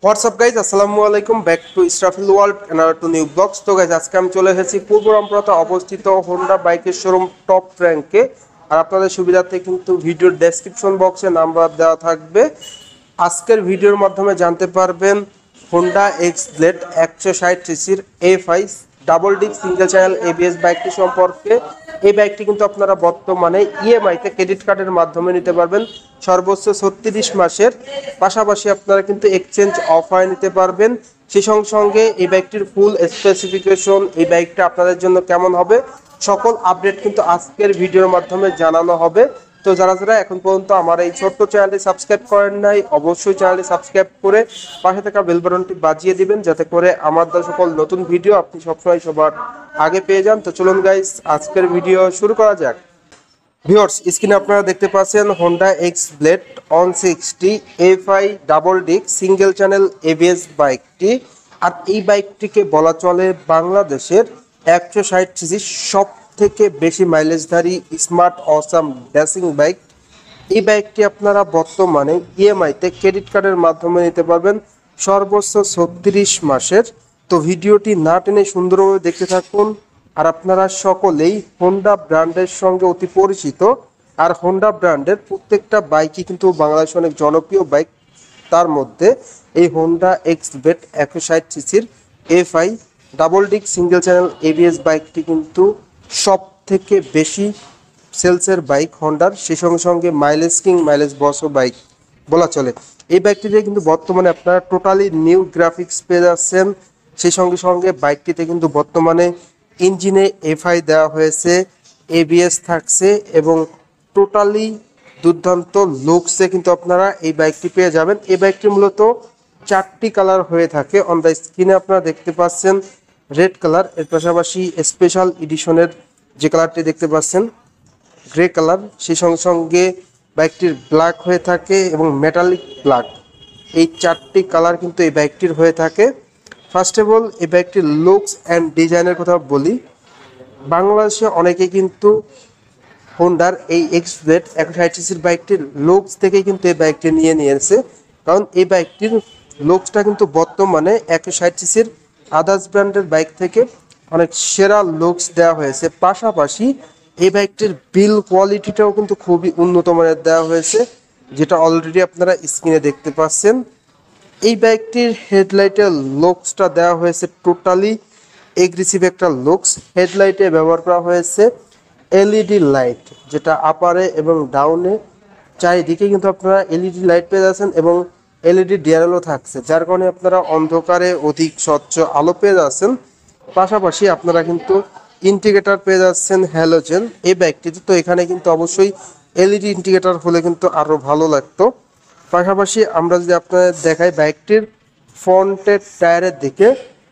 WhatsApp guys, আসসালামু আলাইকুম। Back to Israfil world and to new blogs. তো গাইজ, আজকে আমি চলে এসেছি পূর্ব রামপুরাতে অবস্থিত হোন্ডা বাইকের শোরুম টপ র্যাঙ্কে। আর আপনাদের সুবিধার্থে কিন্তু ভিডিওর ডেসক্রিপশন বক্সে নাম্বার দেওয়া থাকবে। আজকের ভিডিওর মাধ্যমে জানতে পারবেন হোন্ডা এক্স ব্লেড 160 সিসির FI double deep single channel ABS বাইকটি সম্পর্কে। এই বাইকটি কিন্তু আপনারা বর্তমানে ইএমআইতে ক্রেডিট কার্ডের মাধ্যমে নিতে পারবেন সর্বোচ্চ 36 মাসের। পাশাপাশি আপনারা কিন্তু এক্সচেঞ্জ অফার নিতে পারবেন। সেই সঙ্গে এই বাইকটির ফুল স্পেসিফিকেশন, এই বাইকটা আপনাদের জন্য কেমন হবে, সকল আপডেট কিন্তু আজকের ভিডিওর মাধ্যমে জানানো হবে। তো যারা যারা এখন পর্যন্ত আমার এই ছোট্ট চ্যানেলটি সাবস্ক্রাইব করেন নাই, অবশ্যই চ্যানেলটি সাবস্ক্রাইব করে পাশে থাকা বেল বাটনটি বাজিয়ে দিবেন, যাতে করে আমার দ্বারা সকল নতুন ভিডিও আপনি সবসময় সবার আগে পেয়ে যান। তো চলুন গাইস, আজকের ভিডিও শুরু করা যাক। ভিউয়ার্স, স্ক্রিনে আপনারা দেখতে পাচ্ছেন Honda x blade 160 FI double ডিক সিঙ্গেল চ্যানেল এবিএস বাইকটি। আর এই বাইকটিকে বলা চলে বাংলাদেশের 160 সিসি সব থেকে বেশি মাইলেজধারী স্মার্ট অসাম ড্যাশিং বাইক। এই বাইকটি আপনারা বর্তমানে ইএমআইতে ক্রেডিট কার্ডের মাধ্যমে নিতে পারবেন সর্বোচ্চ 36 মাসের। তো ভিডিওটি না টেনে সুন্দরভাবে দেখতে থাকুন। আর আপনারা সকলেই হোন্ডা ব্র্যান্ডের সঙ্গে অতি পরিচিত। আর হোন্ডা ব্র্যান্ডের প্রত্যেকটা বাইকই কিন্তু বাংলাদেশে অনেক জনপ্রিয় বাইক। তার মধ্যে এই হোন্ডা এক্স ব্লেড 160 সিসির এফআই ডাবল ডিক সিঙ্গেল চ্যানেল এবিএস বাইকটি কিন্তু সব থেকে বেশি সেলসের বাইক হোন্ডার। সেই সঙ্গে মাইলেজ কিং, মাইলেজ বসও বাইক বলা চলে। এই বাইকটিতে কিন্তু বর্তমানে আপনারা টোটালি নিউ গ্রাফিক্স পেয়ে যাচ্ছেন। সেই সঙ্গে বাইকটিতে কিন্তু বর্তমানে ইঞ্জিনে এফআই দেওয়া হয়েছে, এবিএস থাকছে এবং টোটালি দুর্দান্ত লুকসে কিন্তু আপনারা এই বাইকটি পেয়ে যাবেন। এই বাইকটি মূলত 4টি কালার হয়ে থাকে। অন দ্য স্ক্রিনে আপনারা দেখতে পাচ্ছেন রেড কালার, এর পাশাপাশি স্পেশাল এডিশনের যে কালারটি দেখতে পাচ্ছেন গ্রে কালার। সেই সঙ্গে বাইকটির ব্ল্যাক হয়ে থাকে এবং মেটালিক ব্ল্যাক। এই 4টি কালার কিন্তু এই বাইকটির হয়ে থাকে। ফার্স্ট অফ অল এই বাইকটির লুকস অ্যান্ড ডিজাইনের কথা বলি। বাংলাদেশে অনেকে কিন্তু হোন্ডার এই এক্স ব্লেড 160 সিসির বাইকটির লুকস থেকেই কিন্তু এই বাইকটি নিয়েছে। কারণ এই বাইকটির লুকসটা কিন্তু বর্তমানে 160 সিসির আদার্স ব্র্যান্ডের বাইক থেকে অনেক সেরা লুকস দেওয়া হয়েছে। পাশাপাশি এই বাইকটির বিল কোয়ালিটিটাও কিন্তু খুবই উন্নত মানের দেওয়া হয়েছে, যেটা অলরেডি আপনারা স্ক্রিনে দেখতে পাচ্ছেন। এই বাইকটির হেডলাইটের লুকসটা দেওয়া হয়েছে টোটালি এগ্রেসিভ একটা লুকস। হেডলাইটে ব্যবহার করা হয়েছে এলইডি লাইট, যেটা আপারে এবং ডাউনে চারিদিকে কিন্তু আপনারা এলইডি লাইট পেয়ে যাচ্ছেন এবং এলইডি ডিআরএলও থাকছে, যার কারণে আপনারা অন্ধকারে অধিক স্বচ্ছ আলো পেয়ে যাচ্ছেন। পাশাপাশি আপনারা কিন্তু ইন্ডিকেটর পেয়ে যাচ্ছেন হ্যালোজেন এই বাইকটিতে। তো এখানে কিন্তু অবশ্যই এলইডি ইন্ডিকেটর হলে কিন্তু আরও ভালো লাগতো। পাশাপাশি আমরা যদি আপনাদের দেখাই বাইকটির ফ্রন্টের টায়ারের দিকে,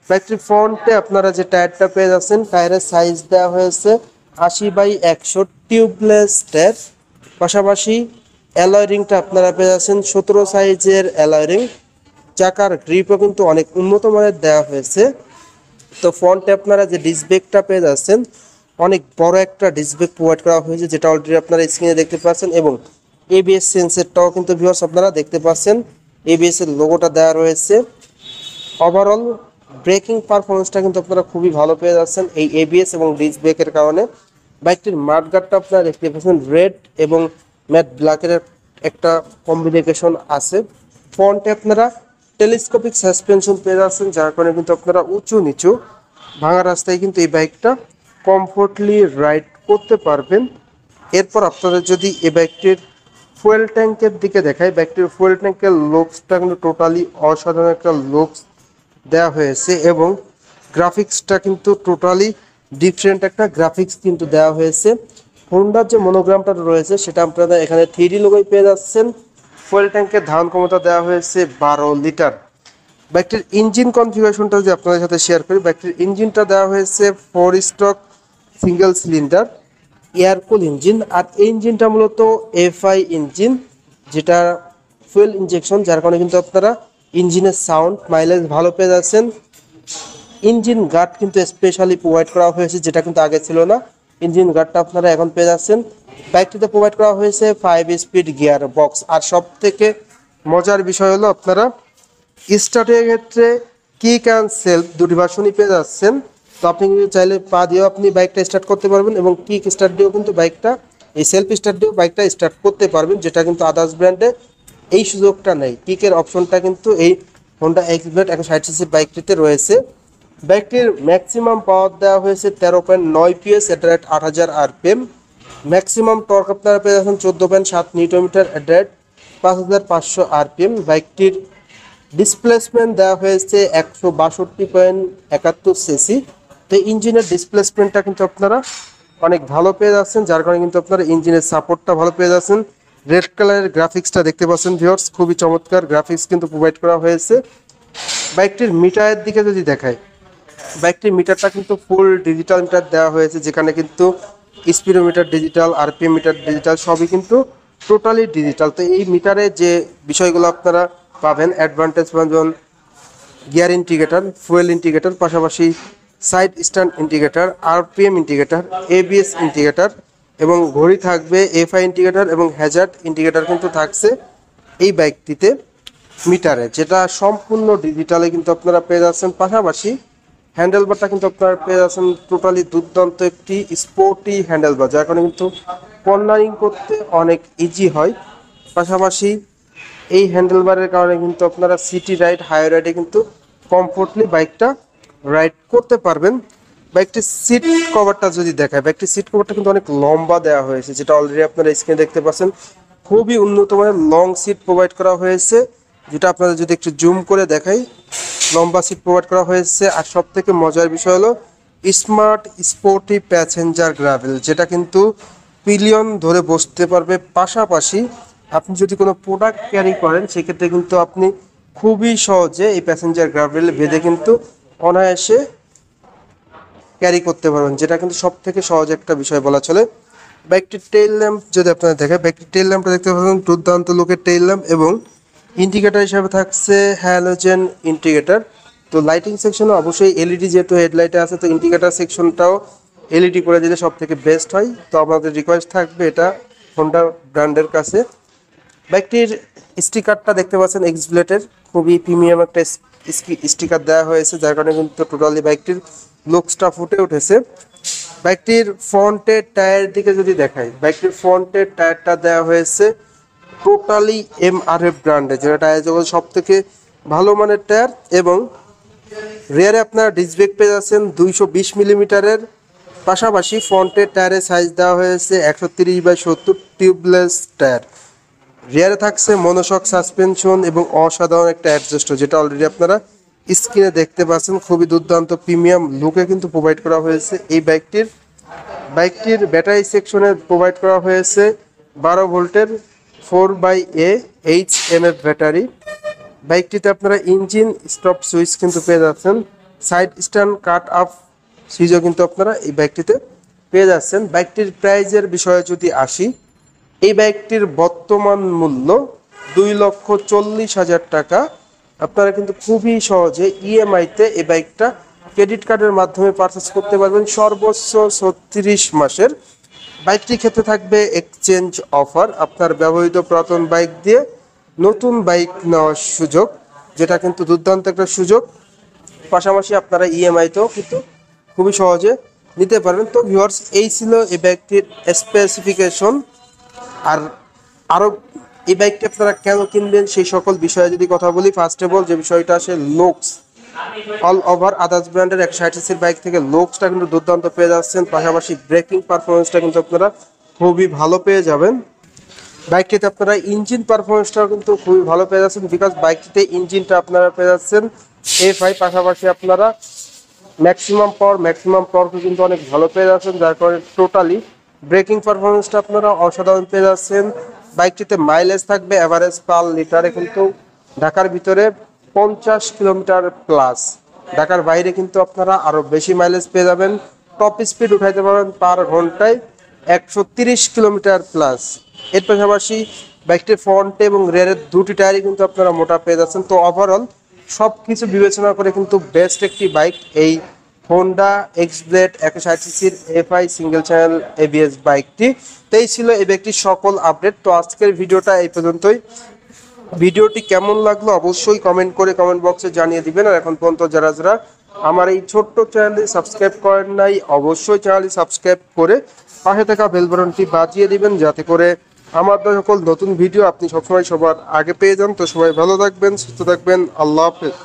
বাইকটির ফ্রন্টে আপনারা যে টায়ারটা পেয়ে যাচ্ছেন, টায়ারের সাইজ দেওয়া হয়েছে 80/100 টিউবলেস টায়ার। পাশাপাশি অ্যালয় রিংটা আপনারা পেয়ে যাচ্ছেন 17 সাইজের অ্যালয় রিং। চাকার গ্রিপও কিন্তু অনেক উন্নত মানের দেওয়া হয়েছে। তো ফ্রন্টে আপনারা যে ডিস্ক ব্রেকটা পেয়ে যাচ্ছেন, অনেক বড় একটা ডিস্ক ব্রেক প্রোভাইড করা হয়েছে, যেটা অলরেডি আপনারা স্ক্রিনে দেখতে পাচ্ছেন। এবং এবিএস সেন্সরটাও কিন্তু ভিউয়ার্স আপনারা দেখতে পাচ্ছেন, এবিএস এর লোগোটা দেওয়া রয়েছে। ওভারঅল ব্রেকিং পারফরমেন্সটা কিন্তু আপনারা খুবই ভালো পেয়ে যাচ্ছেন এই এবিএস এবং ডিস্ক ব্রেকের কারণে। বাইকটির মাঠগার্ডটা আপনারা দেখতে পাচ্ছেন রেড এবং ম্যাট ব্ল্যাকের একটা কম্বিনেশন আছে। ফ্রন্টে আপনারা টেলিস্কোপিক সাসপেনশন পেয়ে যাচ্ছেন, যার কারণে কিন্তু আপনারা উঁচু নিচু ভাঙা রাস্তায় কিন্তু এই বাইকটা কমফোর্টলি রাইড করতে পারবেন। এরপর আপনাদের যদি এই বাইকটির ফুয়েল ট্যাঙ্কের দিকে দেখায়, বাইকটির ফুয়েল ট্যাঙ্কের লুকসটা কিন্তু টোটালি অসাধারণ একটা লুকস দেওয়া হয়েছে এবং গ্রাফিক্সটা কিন্তু টোটালি ডিফারেন্ট একটা গ্রাফিক্স কিন্তু দেওয়া হয়েছে। হোন্ডার যে মনোগ্রামটা রয়েছে সেটা আপনারা এখানে 3D লোগোই পেয়ে যাচ্ছেন। ফুয়েল ট্যাঙ্কের ধারণ ক্ষমতা দেওয়া হয়েছে 12 লিটার। বাইকটির ইঞ্জিন কনফিগারেশনটা যদি আপনাদের সাথে শেয়ার করি, বাইকটির ইঞ্জিনটা দেওয়া হয়েছে 4 stroke single cylinder air cool engine. আর এই ইঞ্জিনটা মূলত এফআই ইঞ্জিন, যেটা ফুয়েল ইনজেকশন, যার কারণে কিন্তু আপনারা ইঞ্জিনের সাউন্ড মাইলেজ ভালো পেয়ে যাচ্ছেন। ইঞ্জিন গার্ড কিন্তু স্পেশালি প্রোভাইড করা হয়েছে, যেটা কিন্তু আগে ছিল না। ইঞ্জিন গার্ডটা আপনারা এখন পেয়ে যাচ্ছেন। বাইকটিতে প্রোভাইড করা হয়েছে 5 স্পিড গিয়ার বক্স। আর সব থেকে মজার বিষয় হলো আপনারা স্টার্টের ক্ষেত্রে কিক অ্যান্ড সেলফ দুটি ভার্সনই পেয়ে যাচ্ছেন। তো আপনি কিন্তু চাইলে পা দিয়েও আপনি বাইকটা স্টার্ট করতে পারবেন এবং কিক স্টার্ট দিয়েও কিন্তু বাইকটা এই সেলফ স্টার্ট দিয়েও বাইকটা স্টার্ট করতে পারবেন, যেটা কিন্তু আদার্স ব্র্যান্ডে এই সুযোগটা নেই। কিকের অপশনটা কিন্তু এই হোন্ডা এক্সব্লেড 160cc বাইকটিতে রয়েছে। বাইকটির ম্যাক্সিমাম পাওয়ার দেওয়া হয়েছে 13.9 PS এট রেট 8000 RPM। ম্যাক্সিমাম টর্ক আপনারা পেয়ে যাচ্ছেন 14.7 নিউটন এট রেট 5500 RPM। বাইকটির ডিসপ্লেসমেন্ট দেওয়া হয়েছে 162.71cc। তো ইঞ্জিনের ডিসপ্লেসমেন্টটা কিন্তু আপনারা অনেক ভালো পেয়ে যাচ্ছেন, যার কারণে কিন্তু আপনারা ইঞ্জিনের সাপোর্টটা ভালো পেয়ে যাচ্ছেন। রেড কালারের গ্রাফিক্সটা দেখতে পাচ্ছেন ভিউয়ার্স, খুবই চমৎকার গ্রাফিক্স কিন্তু প্রোভাইড করা হয়েছে। বাইকটির মিটারের দিকে যদি দেখায়, বাইকটির মিটারটা কিন্তু ফুল ডিজিটাল মিটার দেওয়া হয়েছে, যেখানে কিন্তু speedometer digital, RPM meter digital, সবই কিন্তু টোটালি ডিজিটাল। তো এই মিটারে যে বিষয়গুলো আপনারা পাবেন অ্যাডভান্টেজ পাবেন, যেমন গিয়ার ইন্ডিকেটর, ফুয়েল ইন্ডিকেটর, পাশাপাশি side stand indicator, RPM indicator, ABS indicator এবং ঘড়ি থাকবে, এফআই ইন্ডিকেটর এবং হ্যাজার্ড ইন্ডিকেটর কিন্তু থাকছে এই বাইকটিতে মিটারে, যেটা সম্পূর্ণ ডিজিটালে কিন্তু আপনারা পেয়ে যাচ্ছেন। পাশাপাশি হ্যান্ডেলবারটা কিন্তু আপনারা পেয়ে যাচ্ছেন টোটালি দুর্দান্ত একটি স্পোর্টি হ্যান্ডেলবার, যার কারণে কিন্তু কর্নারিং করতে অনেক ইজি হয়। পাশাপাশি এই হ্যান্ডেলবারের কারণে কিন্তু আপনারা সিটি রাইড, হাই রাইডে কিন্তু কমফোর্টলি বাইকটা রাইড করতে পারবেন। বাইকটির সিট কভারটা যদি দেখায়, বাইকটির সিট কভারটা কিন্তু অনেক লম্বা দেওয়া হয়েছে, যেটা অলরেডি আপনারা স্ক্রিনে দেখতে পাচ্ছেন। খুবই উন্নত মানের লং সিট প্রোভাইড করা হয়েছে, যেটা আপনাদের যদি একটু জুম করে দেখাই, লম্বা সিট প্রোভাইড করা হয়েছে। আর সব থেকে মজার বিষয় হলো স্মার্ট স্পোর্টি প্যাসেঞ্জার গ্রাভেল, যেটা কিন্তু পিলিয়ন ধরে বসতে পারবে। পাশাপাশি আপনি যদি কোনো প্রোডাক্ট ক্যারি করেন, সেক্ষেত্রে কিন্তু আপনি খুবই সহজে এই প্যাসেঞ্জার গ্রাভেল বেঁধে কিন্তু অনায়াসে ক্যারি করতে পারবেন, যেটা কিন্তু সব থেকে সহজ একটা বিষয় বলা চলে। বাইকটির টেইল ল্যাম্প যদি আপনারা দেখেন, বাইকটির টেইল ল্যাম্পটা দেখতে পাচ্ছেন দুর্দান্ত লুকের টেইল ল্যাম্প এবং ইন্ডিকেটর হিসাবে থাকছে হ্যালোজেন ইন্ডিকেটর। তো লাইটিং সেকশনে অবশ্যই এলইডি, যেহেতু হেডলাইটে আছে, তো ইন্ডিকেটর সেকশনটাও এলইডি করে দিলে সব থেকে বেস্ট হয়। তো আমাদের রিকোয়েস্ট থাকবে এটা হোন্ডা ব্র্যান্ডের কাছে। বাইকটির স্টিকারটা দেখতে পাচ্ছেন এক্সব্লেডের খুবই প্রিমিয়াম একটা স্টিকার দেওয়া হয়েছে, যার কারণে কিন্তু টোটালি বাইকটির লুকসটা ফুটে উঠেছে। বাইকটির ফ্রন্টের টায়ার দিকে যদি দেখাই, বাইকটির ফ্রন্টের টায়ারটা দেওয়া হয়েছে টোটালি এমআরএফ ব্র্যান্ডে, যেটা টায়ার জগৎ সব থেকে ভালো মানের টায়ার। এবং রিয়ারে আপনারা ডিস্ক ব্রেক পেয়ে যাচ্ছেন 220 মিলিমিটারের। পাশাপাশি ফ্রন্টের টায়ারের সাইজ দেওয়া হয়েছে 130/70 টিউবলেস টায়ার। রিয়ারে থাকছে মনোশক সাসপেনশন এবং অসাধারণ একটা অ্যাডজাস্টার, যেটা অলরেডি আপনারা স্ক্রিনে দেখতে পাচ্ছেন। খুবই দুর্দান্ত প্রিমিয়াম লুকে কিন্তু প্রোভাইড করা হয়েছে এই বাইকটির ব্যাটারি সেকশনে প্রোভাইড করা হয়েছে 12 ভোল্টের 4/A HMF ব্যাটারি। বাইকটিতে আপনারা ইঞ্জিন স্টপ সুইচ কিন্তু পেয়ে যাচ্ছেন, সাইড স্ট্যান্ড কাট আপ সুইচও কিন্তু আপনারা এই বাইকটিতে পেয়ে যাচ্ছেন। বাইকটির প্রাইজের বিষয়ে যদি আসি, এই বাইকটির বর্তমান মূল্য 2,40,000 টাকা। আপনারা কিন্তু খুবই সহজে ইএমআইতে এই বাইকটা ক্রেডিট কার্ডের মাধ্যমে পারচেস করতে পারবেন সর্বোচ্চ 36 মাসের। বাইকটির ক্ষেত্রে থাকবে এক্সচেঞ্জ অফার, আপনার ব্যবহৃত পুরাতন বাইক দিয়ে নতুন বাইক নেওয়ার সুযোগ, যেটা কিন্তু দুর্দান্ত একটা সুযোগ। পাশাপাশি আপনারা ইএমআইতেও কিন্তু খুবই সহজে নিতে পারবেন। তো ভিউয়ার্স, এই ছিল এই বাইকটির স্পেসিফিকেশন। আর আরও এই বাইকটি আপনারা কেন কিনবেন সেই সকল বিষয়ে যদি কথা বলি, ফার্স্ট অফ অল যে বিষয়টা আসে লুকস, অল ওভার আদার্স ব্র্যান্ডের 160cc বাইক থেকে লুকসটা কিন্তু দুর্দান্ত পেয়ে যাচ্ছেন। পাশাপাশি ব্রেকিং পারফরমেন্সটা কিন্তু আপনারা খুবই ভালো পেয়ে যাবেন। বাইকটিতে আপনারা ইঞ্জিন পারফরমেন্সটাও কিন্তু খুবই ভালো পেয়ে যাচ্ছেন, বিকজ বাইকটিতে ইঞ্জিনটা আপনারা পেয়ে যাচ্ছেন এফআই। পাশাপাশি আপনারা ম্যাক্সিমাম পাওয়ার কিন্তু অনেক ভালো পেয়ে যাচ্ছেন, যার কারণে টোটালি ব্রেকিং পারফরমেন্সটা আপনারা অসাধারণ পেয়ে যাচ্ছেন। বাইকটিতে মাইলেজ থাকবে অ্যাভারেজ পার লিটারে কিন্তু ঢাকার ভিতরে 50 কিলোমিটার প্লাস, ঢাকার বাইরে কিন্তু আপনারা আরও বেশি মাইলেজ পেয়ে যাবেন। টপ স্পিড উঠাইতে পারবেন পার ঘন্টায় 130 কিলোমিটার প্লাস। এর পাশাপাশি বাইকটির ফ্রন্টে এবং রেয়ারের দুটি টায়ারই কিন্তু আপনারা মোটা পেয়ে যাচ্ছেন। তো ওভারঅল সব কিছু বিবেচনা করে কিন্তু বেস্ট একটি বাইক এই Honda X-Blade 160cc FI single channel ABS বাইকটি। তো এই ছিল এই বাইকটির সকল আপডেট। তো আজকের ভিডিওটা এই পর্যন্তই। ভিডিওটি কেমন লাগলো অবশ্যই কমেন্ট করে কমেন্ট বক্সে জানিয়ে দিবেন। আর এখন পর্যন্ত যারা যারা আমার এই ছোট্ট চ্যানেলটি সাবস্ক্রাইব করেন নাই অবশ্যই চ্যানেলটি সাবস্ক্রাইব করে পাশে থাকা বেল বাটনটি বাজিয়ে দিবেন, যাতে করে আমার সকল নতুন ভিডিও আপনি সবসময় সবার আগে পেয়ে যান। তো সবাই ভালো থাকবেন, সুস্থ থাকবেন, আল্লাহ হাফেজ।